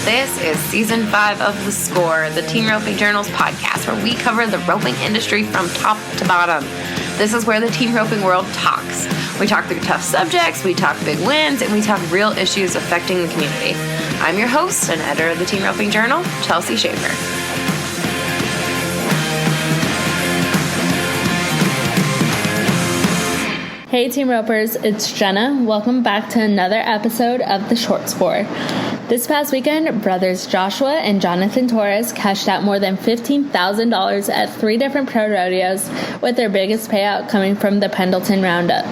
This is Season 5 of The Score, the Team Roping Journal's podcast, where we cover the roping industry from top to bottom. This is where the team roping world talks. We talk through tough subjects, we talk big wins, and we talk real issues affecting the community. I'm your host and editor of the Team Roping Journal, Chelsea Schaefer. Hey Team Ropers, it's Jenna. Welcome back to another episode of The Short Score. This past weekend, brothers Joshua and Jonathan Torres cashed out more than $15,000 at 3 different pro rodeos, with their biggest payout coming from the Pendleton Round-Up.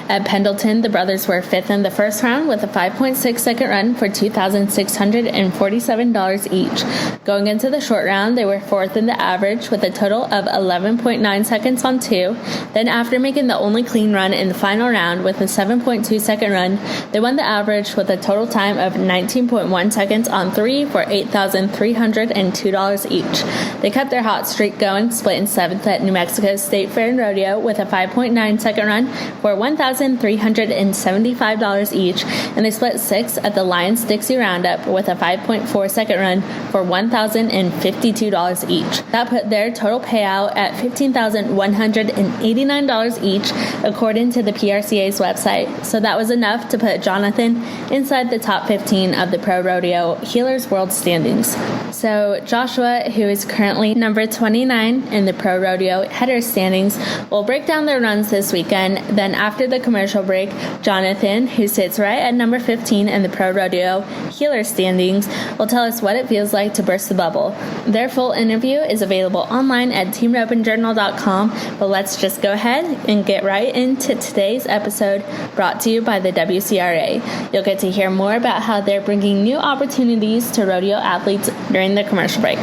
At Pendleton, the brothers were 5th in the first round with a 5.6-second run for $2,647 each. Going into the short round, they were 4th in the average with a total of 11.9 seconds on 2. Then after making the only clean run in the final round with a 7.2-second run, they won the average with a total time of 19.1 seconds on 3 for $8,302 each. They kept their hot streak going, splitting 7th at New Mexico State Fair and Rodeo with a 5.9-second run for $1,375 each, and they split 6th at the Lions-Dixie Roundup with a 5.4-second run for $1,052 each. That put their total payout at $15,189 each, according to the PRCA's website. So that was enough to put Jonathan inside the top 15 of the Pro Rodeo Healers World standings. So Joshua, who is currently number 29 in the Pro Rodeo Header standings, will break down their runs this weekend. Then after the commercial break, Jonathan, who sits right at number 15 in the Pro Rodeo Healer standings, will tell us what it feels like to burst the bubble. Their full interview is available online at teamropeandjournal.com, but let's just go ahead and get right into today's episode, brought to you by the WCRA. You'll get to hear more about how they're bringing new opportunities to rodeo athletes during the commercial break.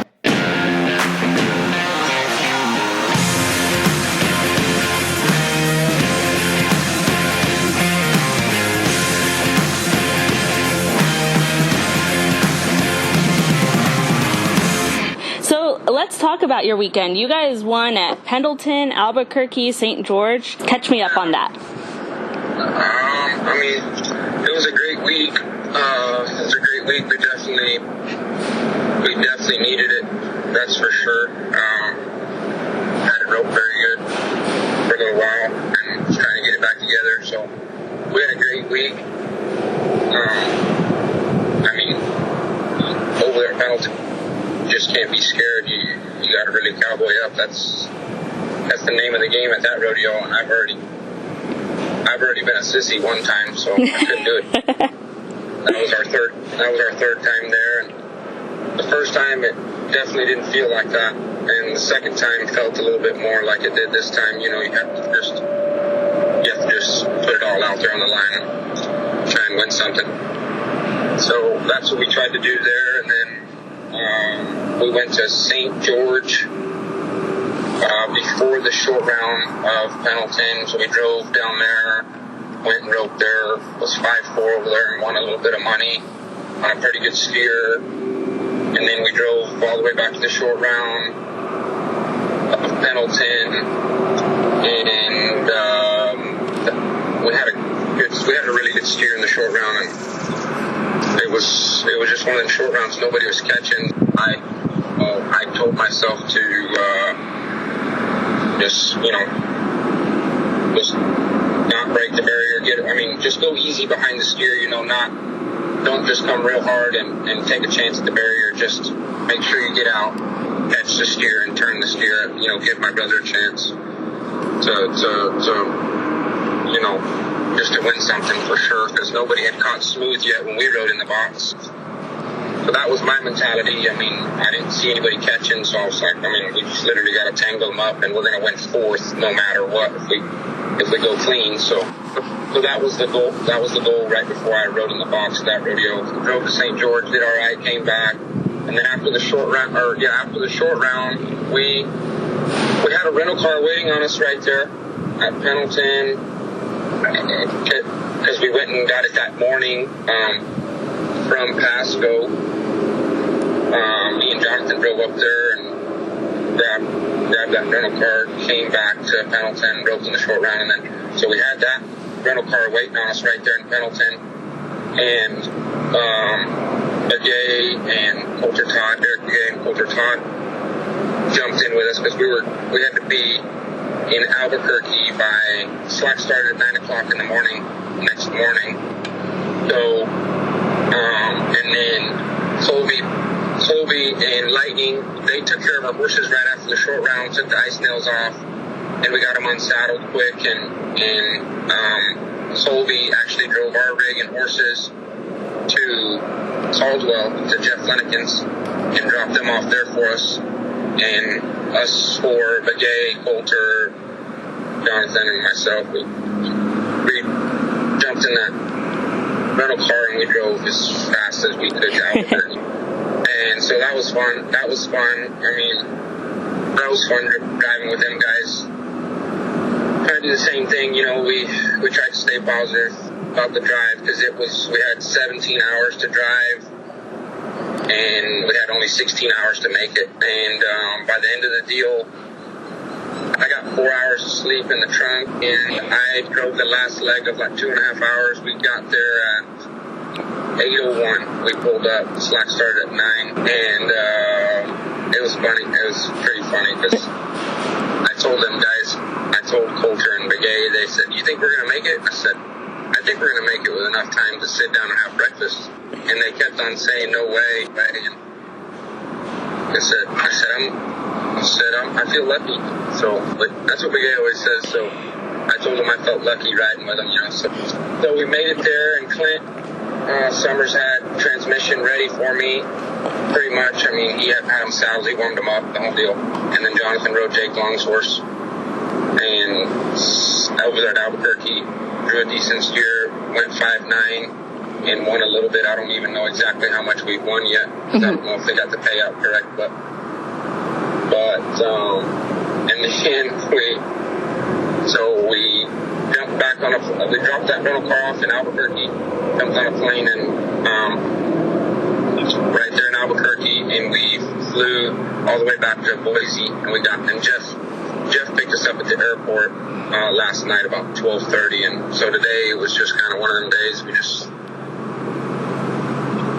Let's talk about your weekend. You guys won at Pendleton, Albuquerque, St. George. Catch me up on that. It was a great week. We definitely needed it. That's for sure. Had it roped very good for a little while and was trying to get it back together. So we had a great week. Over there at Pendleton, just can't be scared. You got to really cowboy up. That's the name of the game at that rodeo, and I've already been a sissy one time, so I couldn't do it. That was our third time there, and the first time it definitely didn't feel like that, and the second time felt a little bit more like it did this time. You have to just put it all out there on the line and try and win something. So that's what we tried to do there, and then we went to St. George before the short round of Pendleton, so we drove down there, went and roped there, was 5-4 over there and won a little bit of money on a pretty good steer. And then we drove all the way back to the short round of Pendleton, and we had a really good steer in the short round, and it was just one of the short rounds nobody was catching. I told myself to just not break the barrier. Just go easy behind the steer. Don't just come real hard and take a chance at the barrier. Just make sure you get out, catch the steer, and turn the steer. Give my brother a chance just to win something for sure, because nobody had caught smooth yet when we rode in the box. So that was my mentality. I didn't see anybody catching, so I was like, we just literally got to tangle them up, and we're going to win 4th no matter what if we go clean. So that was the goal. That was the goal right before I rode in the box that rodeo. Drove to St. George, did all right, came back, and then after the short round, we had a rental car waiting on us right there at Pendleton, because we went and got it that morning from Pasco. Me and Jonathan drove up there and grabbed that rental car, came back to Pendleton, roped in the short round, and then so we had that rental car waiting on us right there in Pendleton, and Begay and Coulter Todd, Derek Begay and Coulter Todd jumped in with us because we had to be in Albuquerque by slack started at 9 o'clock in the morning next morning. So, and then Colby and Lightning, they took care of our horses right after the short round, took the ice nails off, and we got them unsaddled quick. And Colby actually drove our rig and horses to Caldwell, to Jeff Leniken's, and dropped them off there for us. And us four, Begay, Coulter, Jonathan, and myself, we jumped in that rental car and we drove as fast as we could to Albuquerque. And so that was fun. That was fun. I mean, that was fun driving with them guys. Trying to do the same thing, you know, we tried to stay positive about the drive because we had 17 hours to drive and we had only 16 hours to make it. And by the end of the deal, I got 4 hours of sleep in the trunk, and I drove the last leg of like 2.5 hours. We got there at 8:01. We pulled up, the slack started at 9, and it was funny. It was pretty funny because I told them guys, I told Coulter and Begay, they said, "You think we're going to make it?" I said, "I think we're going to make it with enough time to sit down and have breakfast." And they kept on saying, "No way." And I feel lucky. So, but that's what Begay always says. So I told him I felt lucky riding with him, you know. So we made it there, and Clint Summers had transmission ready for me, pretty much. I mean, he had Adam saddled, he warmed him up, the whole deal. And then Jonathan rode Jake Long's horse, and over there at Albuquerque, drew a decent steer, went 5-9. And won a little bit. I don't even know exactly how much we've won yet. I don't know if they got the payout correct, but and then we jumped back on we dropped that rental car off in Albuquerque, jumped on a plane and right there in Albuquerque, and we flew all the way back to Boise, and Jeff picked us up at the airport last night about 12:30, and so today it was just kind of one of them days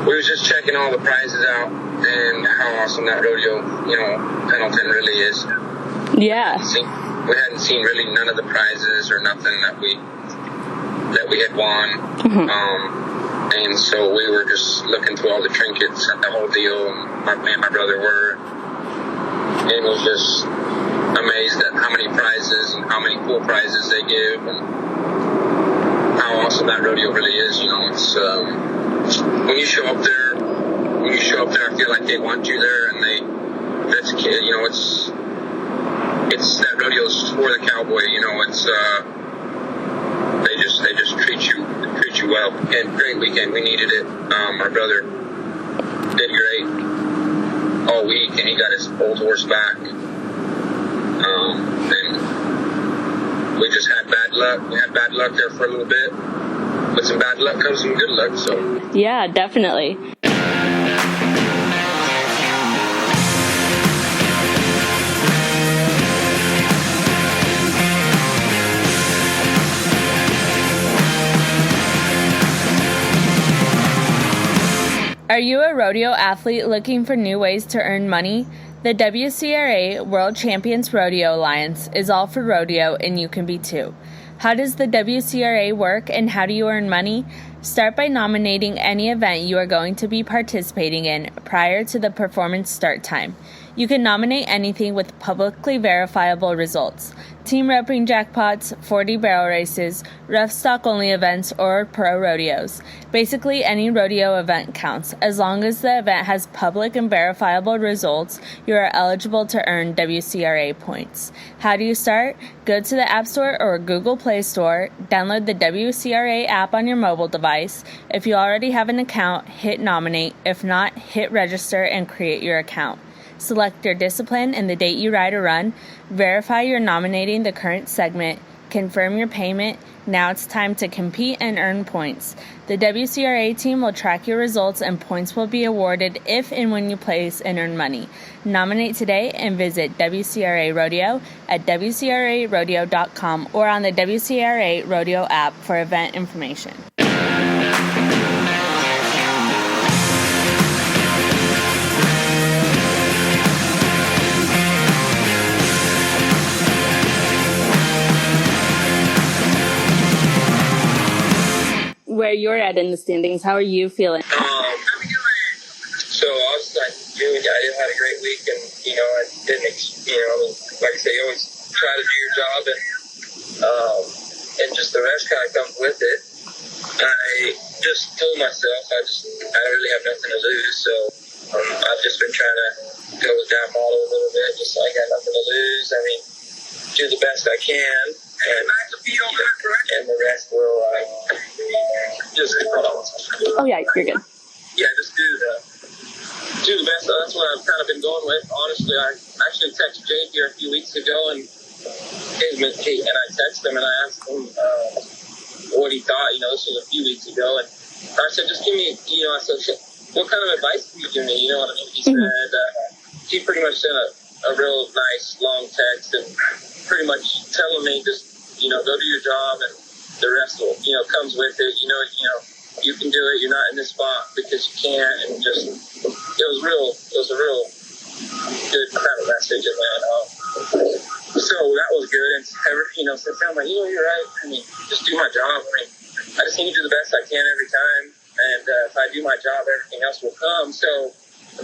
we was just checking all the prizes out and how awesome that rodeo, you know, Pendleton really is. Yeah. We hadn't seen really none of the prizes or nothing that we had won. Mm-hmm. And so we were just looking through all the trinkets and the whole deal, and me and my brother were, and was just amazed at how many prizes and how many cool prizes they give and how awesome that rodeo really is. You know, it's when you show up there, I feel like they want you there, and that's you know, it's that rodeo's for the cowboy. You know, it's they just treat you well. And great weekend, we needed it. My brother did great all week, and he got his old horse back. And we just had bad luck. We had bad luck there for a little bit. With some bad luck comes some good luck, so. Yeah, definitely. Are you a rodeo athlete looking for new ways to earn money? The WCRA World Champions Rodeo Alliance is all for rodeo, and you can be too. How does the WCRA work, and how do you earn money? Start by nominating any event you are going to be participating in prior to the performance start time. You can nominate anything with publicly verifiable results. Team roping jackpots, 40 barrel races, rough stock only events, or pro rodeos. Basically, any rodeo event counts. As long as the event has public and verifiable results, you are eligible to earn WCRA points. How do you start? Go to the App Store or Google Play Store, download the WCRA app on your mobile device. If you already have an account, hit nominate. If not, hit register and create your account. Select your discipline and the date you ride or run. Verify you're nominating the current segment. Confirm your payment. Now it's time to compete and earn points. The WCRA team will track your results, and points will be awarded if and when you place and earn money. Nominate today and visit WCRA Rodeo at WCRArodeo.com or on the WCRA Rodeo app for event information. where you're at in the standings. How are you feeling? So I was like, I had a great week, and I didn't, like I say, you always try to do your job, and just the rest kind of comes with it. I just told myself I don't really have nothing to lose, so I've just been trying to go with that model a little bit. Just I got nothing to lose. I mean, do the best I can, and the rest will just hold on. Oh yeah, you're good. Yeah, just do the best. That's what I've kind of been going with. Honestly, I actually texted Jake here a few weeks ago, and I texted him and I asked him what he thought. This was a few weeks ago, and I said, just give me, I said, what kind of advice can you give me? You know what I mean? He said, he pretty much sent a real nice long text and pretty much telling me just, go do your job and the rest will, comes with it. You can do it. You're not in this spot because you can't. And just, it was a real good kind of message. And so that was good. And since I'm like, you're right. I mean, just do my job. I mean, I just need to do the best I can every time. And if I do my job, everything else will come. So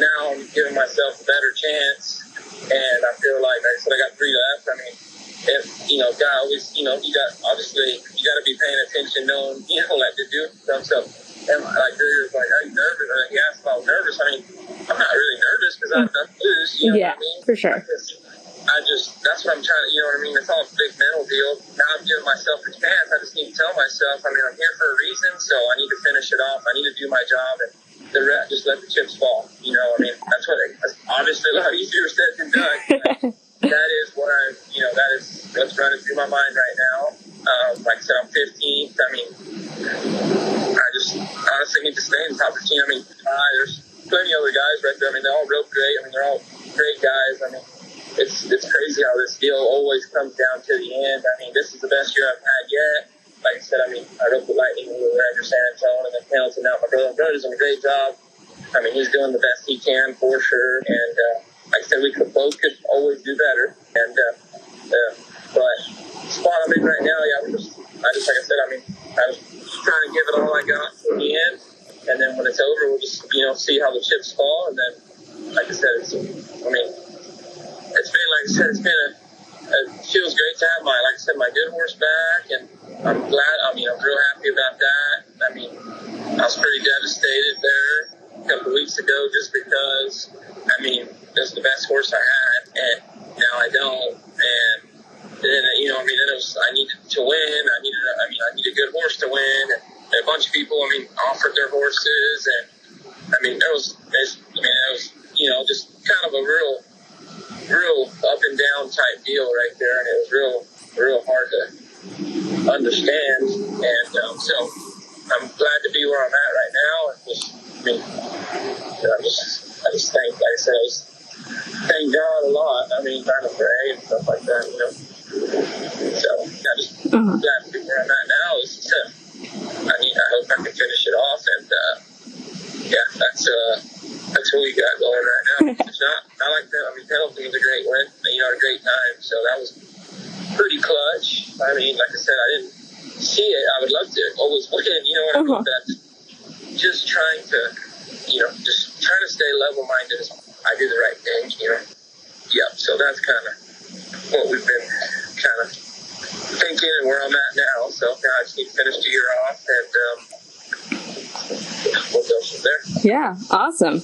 now I'm giving myself a better chance. And I feel like I said, I got 3 left. I mean, if, God always, you got to be paying attention, knowing, like to do stuff. So, and like, Drew was like, are you nervous? Or he asked if I was nervous. I mean, I'm not really nervous because I have nothing to lose. You know what I mean? For sure. That's what I'm trying to, you know what I mean? It's all a big mental deal. Now I'm giving myself a chance. I just need to tell myself, I mean, I'm here for a reason, so I need to finish it off. I need to do my job, and the rest, just let the chips fall. I mean, that's obviously a lot easier said than done. That is that is what's running through my mind right now. Like I said, I'm 15th. I mean, I just honestly need to stay in the top 15. I mean, there's plenty of other guys right there. I mean, they're all real great. I mean, they're all great guys. I mean, it's crazy how this deal always comes down to the end. I mean, this is the best year I've had yet. Like I said, I mean, I wrote the Lightning when we were under San Antonio, and then Pendleton. Now my brother's doing a great job. I mean, he's doing the best he can for sure. And like I said, we both could always do better. And but spot I'm in right now, I just like I said, I mean, I was trying to give it all I got for the end. And then when it's over, we'll just see how the chips fall. And then, like I said, it feels great to have my good horse back, and I'm glad. I mean, I'm real happy about that. I mean, I was pretty devastated there a couple of weeks ago just because, I mean, that's the best horse I had, and now I don't. And then, then I needed to win. I need a good horse to win. And a bunch of people, offered their horses, and it was just kind of a real up and down type deal right there, and it was real hard to understand. And so I'm glad to be where I'm at right now. And I just thank, like I said, I just thank God a lot. I mean, trying to pray and stuff like that, So I just glad to be where I'm at now. I hope I can finish it off, and that's what we got going right now. It's not like that. I mean, Pendleton was a great win, a great time. So that was pretty clutch. I mean, like I said, I didn't see it. I would love to always win, what I mean? But just trying to stay level-minded. I do the right thing, Yeah, so that's kind of what we've been kind of thinking and where I'm at now. So now I just need to finish the year off, and we'll go from there. Yeah, awesome.